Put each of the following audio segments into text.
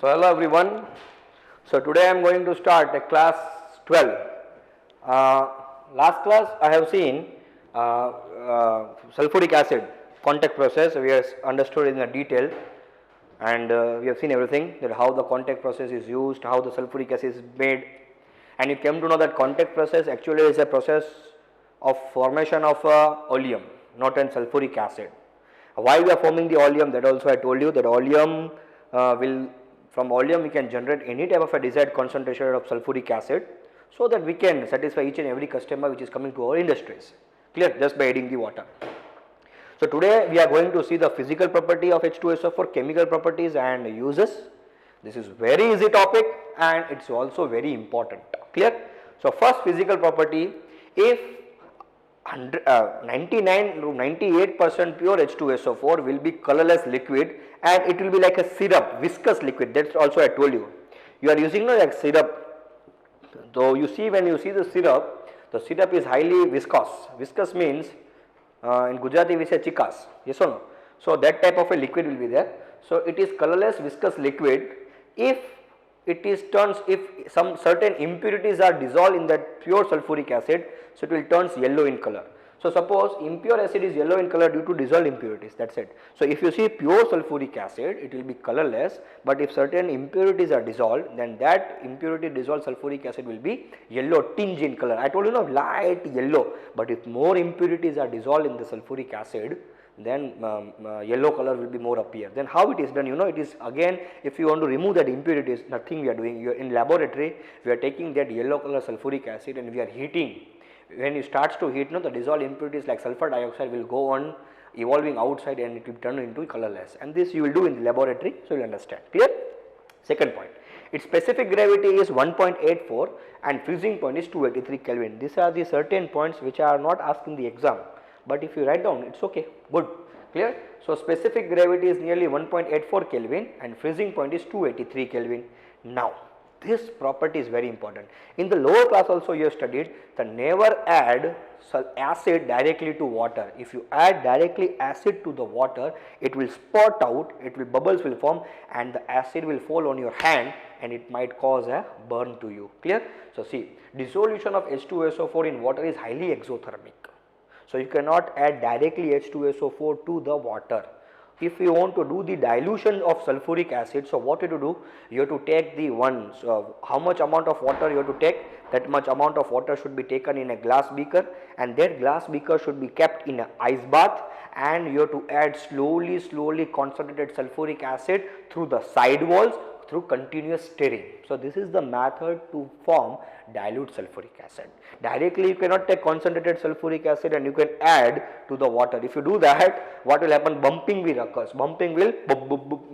So hello everyone. So today I am going to start a class 12. Last class I have seen sulfuric acid contact process. We have understood in the detail, and we have seen everything, that how the contact process is used, how the sulfuric acid is made, and you came to know that contact process actually is a process of formation of oleum, not an sulfuric acid. Why we are forming the oleum, that also I told you, that oleum from oleum we can generate any type of a desired concentration of sulfuric acid, so that we can satisfy each and every customer which is coming to our industries, clear, just by adding the water. So today we are going to see the physical property of H2SO4, chemical properties and uses. This is very easy topic and it is also very important, clear. So first physical property, if 99 to 98% pure H2SO4 will be colorless liquid, and it will be like a syrup, viscous liquid. That's also I told you. You are using like syrup. So you see, when you see the syrup is highly viscous. Viscous means in Gujarati we say chikas, yes or no? So that type of a liquid will be there. So it is colorless viscous liquid if if some certain impurities are dissolved in that pure sulfuric acid, so it will turns yellow in color. So suppose impure acid is yellow in color due to dissolved impurities, that's it. So if you see pure sulfuric acid, it will be colorless, but if certain impurities are dissolved, then that impurity dissolved sulfuric acid will be yellow tinge in color. I told you, light yellow, but if more impurities are dissolved in the sulfuric acid, then yellow color will be more appear. Then how it is done, it is again, if you want to remove that impurities, nothing we are doing. You are in laboratory, we are taking that yellow color sulfuric acid and we are heating. When it starts to heat, the dissolved impurities like sulfur dioxide will go on evolving outside and it will turn into colorless, and this you will do in the laboratory, so you will understand, clear. Second point, its specific gravity is 1.84 and freezing point is 283 Kelvin. These are the certain points which are not asked in the exam, but if you write down, it's okay, good, clear. So specific gravity is nearly 1.84 Kelvin and freezing point is 283 Kelvin. Now this property is very important. In the lower class also you have studied that never add acid directly to water. If you add directly acid to the water, it will spurt out, bubbles will form and the acid will fall on your hand and it might cause a burn to you, clear. So see, dissolution of H2SO4 in water is highly exothermic. So you cannot add directly H2SO4 to the water. If you want to do the dilution of sulfuric acid, so what you have to do, you have to take the one, so how much amount of water you have to take, that much amount of water should be taken in a glass beaker, and that glass beaker should be kept in an ice bath, and you have to add slowly concentrated sulfuric acid through the side walls through continuous stirring. So this is the method to form dilute sulfuric acid. Directly you cannot take concentrated sulfuric acid and you can add to the water. If you do that, what will happen? Bumping will occur. Bumping will,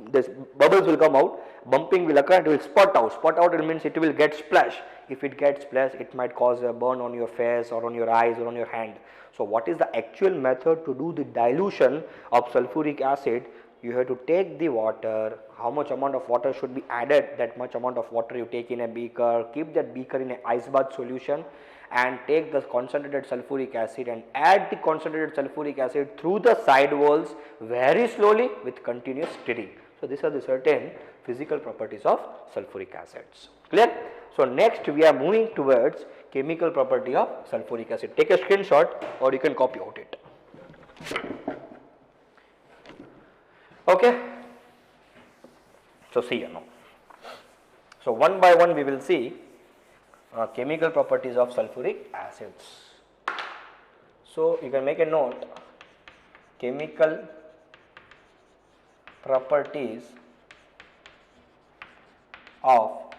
this bubbles will come out, bumping will occur, it will spurt out. Spurt out, it means it will get splash. If it gets splash, it might cause a burn on your face or on your eyes or on your hand. So what is the actual method to do the dilution of sulfuric acid? You have to take the water, how much amount of water should be added, that much amount of water you take in a beaker, keep that beaker in an ice bath solution and take the concentrated sulfuric acid and add the concentrated sulfuric acid through the side walls very slowly with continuous stirring. So these are the certain physical properties of sulfuric acids, clear. So next we are moving towards chemical property of sulfuric acid. Take a screenshot or you can copy out it. Okay, so see now. So one by one we will see chemical properties of sulfuric acids. So you can make a note, chemical properties of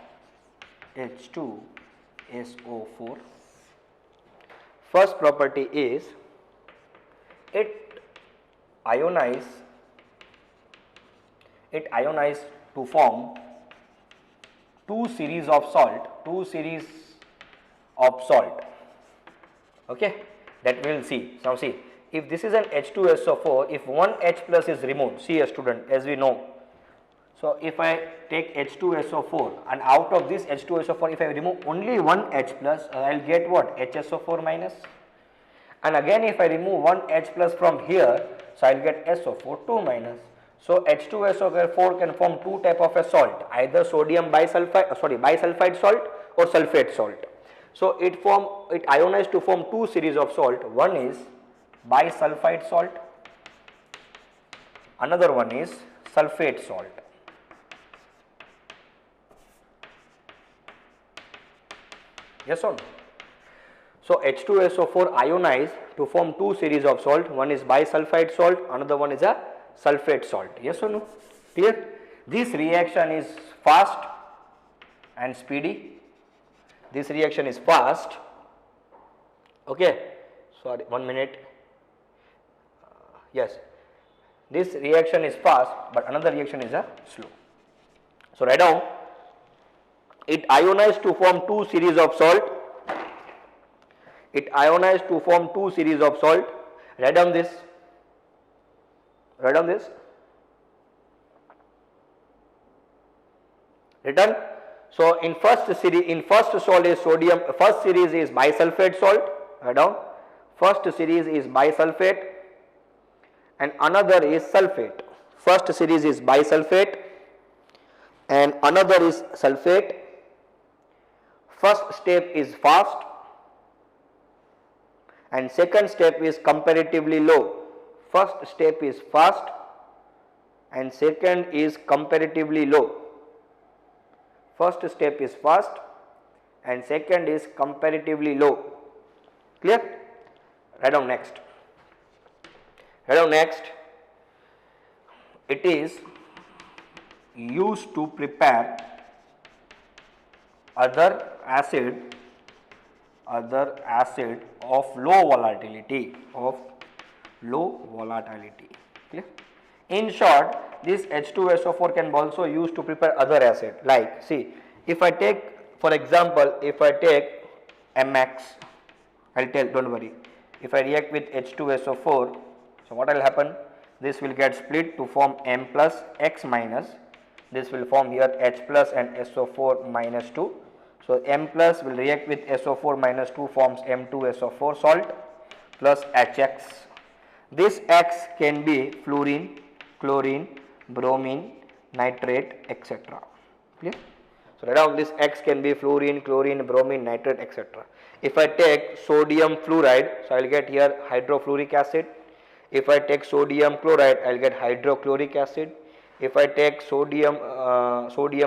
H2SO4. First property is it ionizes to form two series of salt, okay, that we will see. Now see, if this is an H2SO4, if one H plus is removed, see a student, as we know, so if I take H2SO4 and out of this H2SO4 if I remove only one H plus, I will get what? HSO4 minus, and again if I remove one H plus from here, so I will get SO4 2 minus. So H2SO4 can form two type of a salt, either sodium bisulfide salt or sulfate salt. So it ionized to form two series of salt. One is bisulfide salt, another one is sulfate salt. Yes or no? So H2SO4 ionized to form two series of salt. One is bisulfide salt, another one is a sulfate salt. Yes or no? Clear? This reaction is fast and speedy. This reaction is fast. Okay. Sorry, 1 minute. Yes. This reaction is fast, but another reaction is a slow. So write down. It ionized to form two series of salt. It ionized to form two series of salt. Write down this. Write down this. Written. So in first salt is sodium. First series is bisulfate salt. Write down. First series is bisulfate, and another is sulfate. First series is bisulfate, and another is sulfate. First step is fast, and second step is comparatively low. First step is fast and second is comparatively low. First step is fast and second is comparatively low. Clear? Write down next. Write down next. It is used to prepare other acid of low volatility. Clear? In short, this H2SO4 can also used to prepare other acid. Like, see, if I take, for example, if I take MX, I'll tell, don't worry. If I react with H2SO4, so what will happen? This will get split to form M plus X minus. This will form here H plus and SO4 minus 2. So M plus will react with SO4 minus 2 forms M2SO4 salt plus HX. This X can be fluorine, chlorine, bromine, nitrate, etc. Clear? So write down this X can be fluorine, chlorine, bromine, nitrate, etc. If I take sodium fluoride, so I will get here hydrofluoric acid. If I take sodium chloride, I will get hydrochloric acid. If I take sodium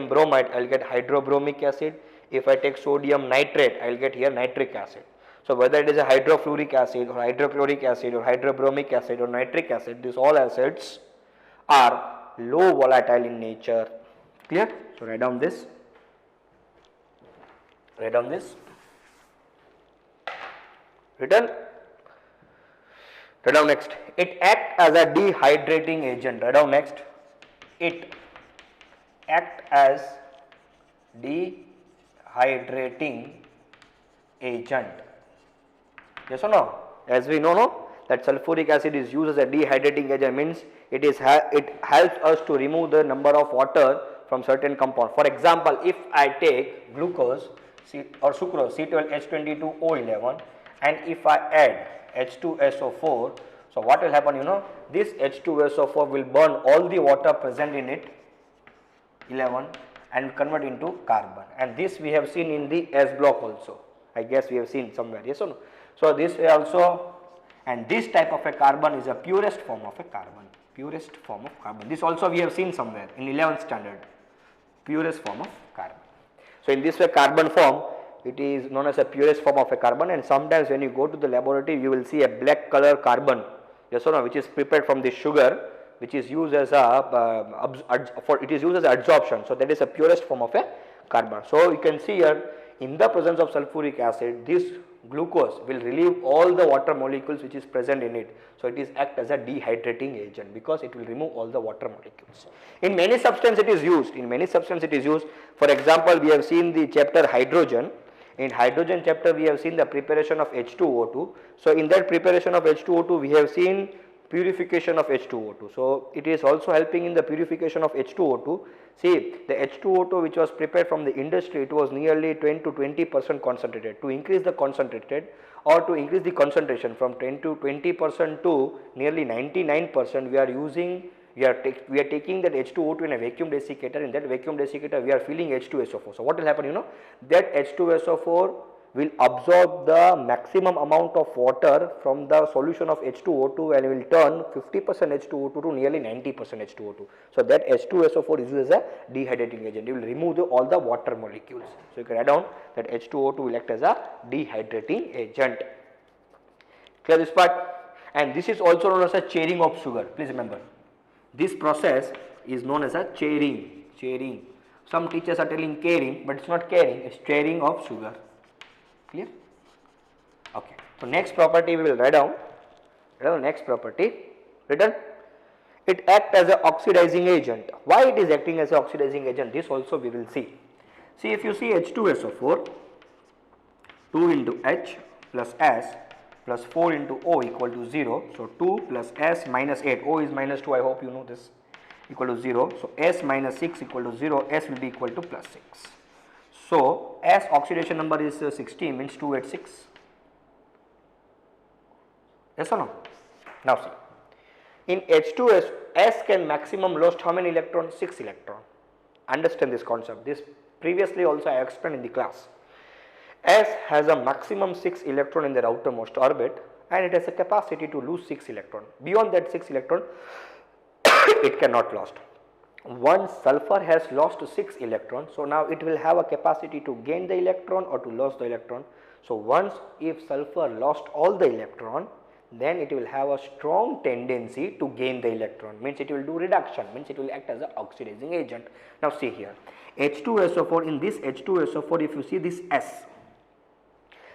bromide, I will get hydrobromic acid. If I take sodium nitrate, I will get here nitric acid. So whether it is a hydrofluoric acid or hydrochloric acid or hydrobromic acid or nitric acid, these all acids are low volatile in nature. Clear? So write down this. Write down this. Written. Write down next. It acts as a dehydrating agent. Write down next. It acts as dehydrating agent. Yes or no? As we know, that sulfuric acid is used as a dehydrating agent, means it helps us to remove the number of water from certain compound. For example, if I take glucose or sucrose C12H22O11 and if I add H2SO4, so what will happen, this H2SO4 will burn all the water present in it 11 and convert into carbon, and this we have seen in the S block also. I guess we have seen somewhere, yes or no? So this way also, and this type of a carbon is a purest form of a carbon. Purest form of carbon. This also we have seen somewhere in 11th standard. Purest form of carbon. So in this way, carbon form, it is known as a purest form of a carbon, and sometimes when you go to the laboratory, you will see a black color carbon, yes or no, which is prepared from the sugar, which is used as adsorption. So that is a purest form of a carbon. So you can see here, in the presence of sulfuric acid, this glucose will relieve all the water molecules which is present in it. So it is act as a dehydrating agent because it will remove all the water molecules. In many substances it is used. For example, we have seen the chapter hydrogen. In hydrogen chapter we have seen the preparation of H2O2. So in that preparation of H2O2 we have seen purification of H2O2. So it is also helping in the purification of H2O2. See, the H2O2 which was prepared from the industry, it was nearly 10 to 20% concentrated. To increase the concentration from 10 to 20% to nearly 99%, we are using we are taking that H2O2 in a vacuum desiccator. In that vacuum desiccator we are filling H2SO4. So what will happen, that H2SO4 will absorb the maximum amount of water from the solution of H2O2 and will turn 50% H2O2 to nearly 90% H2O2. So that H2SO4 is used as a dehydrating agent. It will remove all the water molecules. So you can write down that H2O2 will act as a dehydrating agent. Clear this part? And this is also known as a chairing of sugar. Please remember, this process is known as a chairing. Some teachers are telling caring, but it's not caring, it's chairing of sugar. Clear? Okay. So next property we will write down. Next property written. It acts as an oxidizing agent. Why it is acting as an oxidizing agent? This also we will see. See, if you see H2SO4, 2 into H plus S plus 4 into O equal to 0. So 2 plus S minus 8. O is minus 2. I hope you know this. Equal to 0. So S minus 6 equal to 0. S will be equal to plus 6. So S oxidation number is 16, means 286. Yes or no? Now see, in H2S, S can maximum lost how many electrons? 6 electron. Understand this concept. This previously also I explained in the class. S has a maximum 6 electron in the outermost orbit and it has a capacity to lose 6 electron. Beyond that 6 electron, it cannot lost. Once sulfur has lost 6 electrons, so now it will have a capacity to gain the electron or to lose the electron. So once if sulfur lost all the electron, then it will have a strong tendency to gain the electron, means it will do reduction, means it will act as an oxidizing agent. Now see here, H2SO4, in this H2SO4 if you see this S,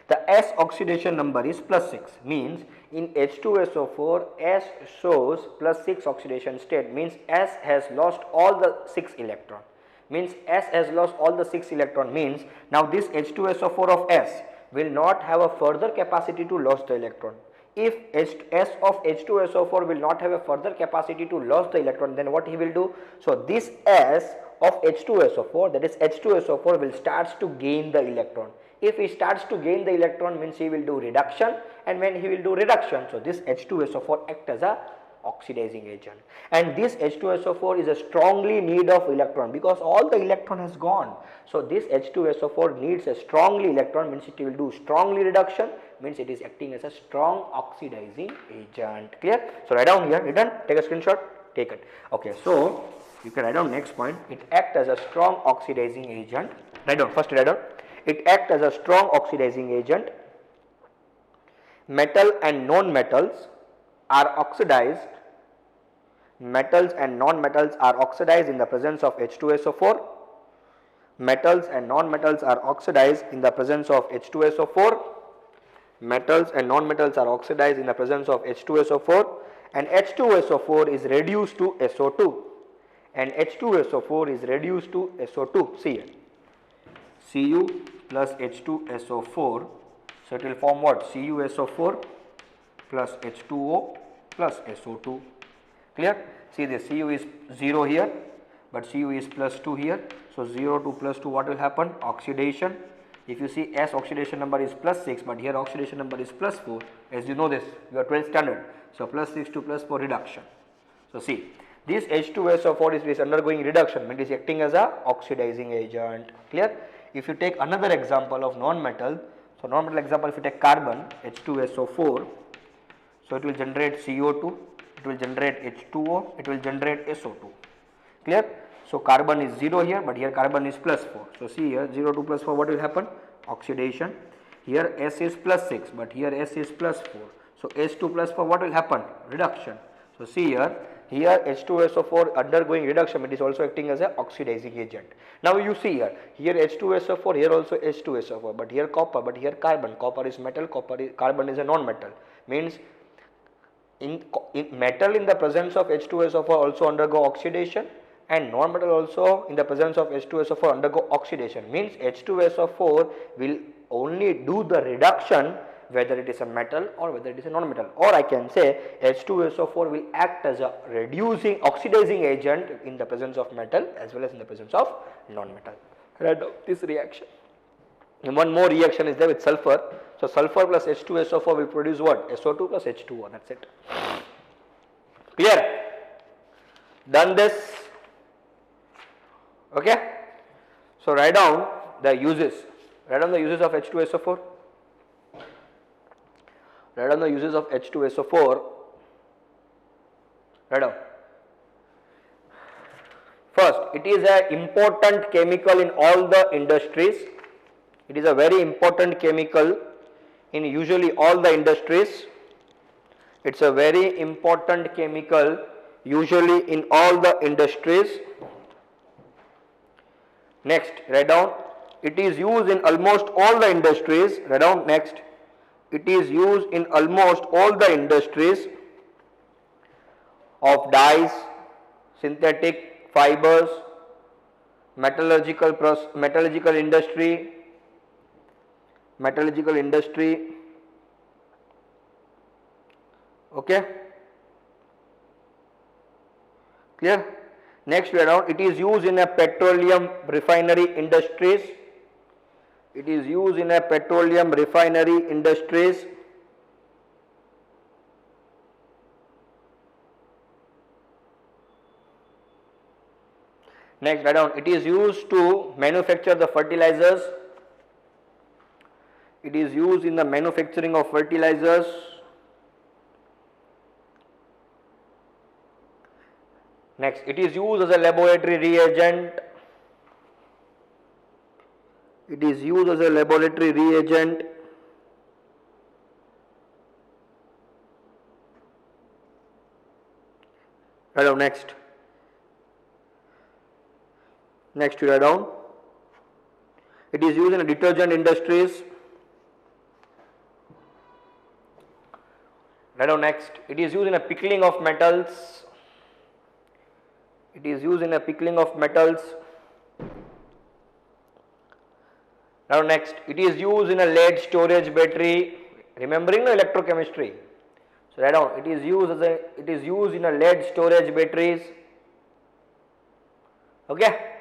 the S oxidation number is plus 6, means in H2SO4 S shows plus 6 oxidation state, means S has lost all the 6 electron, means S has lost all the 6 electron, means now this H2SO4 of S will not have a further capacity to lose the electron. If S of H2SO4 will not have a further capacity to lose the electron, then what he will do? So this S of H2SO4, that is H2SO4, will starts to gain the electron. If he starts to gain the electron, means he will do reduction, and when he will do reduction, so this H2SO4 act as a oxidizing agent, and this H2SO4 is a strongly need of electron because all the electron has gone. So this H2SO4 needs a strongly electron, means it will do strongly reduction, means it is acting as a strong oxidizing agent. Clear? So write down here, written, take a screenshot, take it. Okay, so you can write down next point, it acts as a strong oxidizing agent. Write down, first write down, it acts as a strong oxidizing agent. Metal and non-metals are oxidized. Metals and non-metals are oxidized in the presence of H2SO4. Metals and non-metals are oxidized in the presence of H2SO4. Metals and non-metals are oxidized in the presence of H2SO4, and H2SO4 is reduced to SO2, and H2SO4 is reduced to SO2. See here, Cu plus H2SO4, so it will form what? CuSO4 plus H2O plus SO2. Clear? See this, Cu is 0 here, but Cu is plus 2 here. So 0 to plus 2, what will happen? Oxidation. If you see S oxidation number is plus 6, but here oxidation number is plus 4, as you know this, you are 12th standard. So plus 6 to plus 4, reduction. So see, this H2SO4 is undergoing reduction, it is acting as a oxidizing agent. Clear? If you take another example of non-metal, so non-metal example, if you take carbon, H2SO4, so it will generate CO2, it will generate H2O, it will generate SO2. Clear? So carbon is 0 here, but here carbon is plus 4. So see here, 0 to plus 4, what will happen? Oxidation. Here S is plus 6, but here S is plus 4. So S2 plus 4, what will happen? Reduction. So see here, H2SO4 undergoing reduction, it is also acting as an oxidizing agent. Now you see here H2SO4, here also H2SO4, but here copper, but here carbon. Copper is metal, carbon is a non-metal. Means in metal in the presence of H2SO4 also undergo oxidation, and non-metal also in the presence of H2SO4 undergo oxidation. Means H2SO4 will only do the reduction whether it is a metal or whether it is a non-metal, or I can say H2SO4 will act as a reducing oxidizing agent in the presence of metal as well as in the presence of non-metal. Right, this reaction. And one more reaction is there with sulfur. So sulfur plus H2SO4 will produce what? SO2 plus H2O, that's it. Clear? Done this? Okay. So write down the uses. Write down the uses of H2SO4. Write down the uses of H2SO4. Write down. First, it is an important chemical in all the industries. It is a very important chemical in usually all the industries. It's a very important chemical usually in all the industries. Next, write down, it is used in almost all the industries. Write down next, it is used in almost all the industries of dyes, synthetic fibers, metallurgical industry, okay, clear? Next way around, it is used in a petroleum refinery industries. It is used in a petroleum refinery industries. Next, write down, it is used to manufacture the fertilizers. It is used in the manufacturing of fertilizers. Next, it is used as a laboratory reagent. It is used as a laboratory reagent. Write down next. Next you write down, it is used in detergent industries. Write down next, it is used in a pickling of metals. It is used in a pickling of metals. Now next, it is used in a lead storage battery. Remembering the electrochemistry. So write down, it is used in a lead storage batteries. Okay.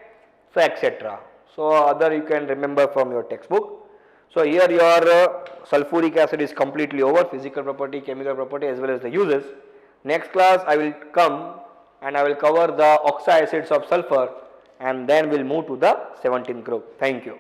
So etc. So other you can remember from your textbook. So here your sulfuric acid is completely over, physical property, chemical property as well as the uses. Next class I will come and I will cover the oxide acids of sulfur and then we will move to the 17th group. Thank you.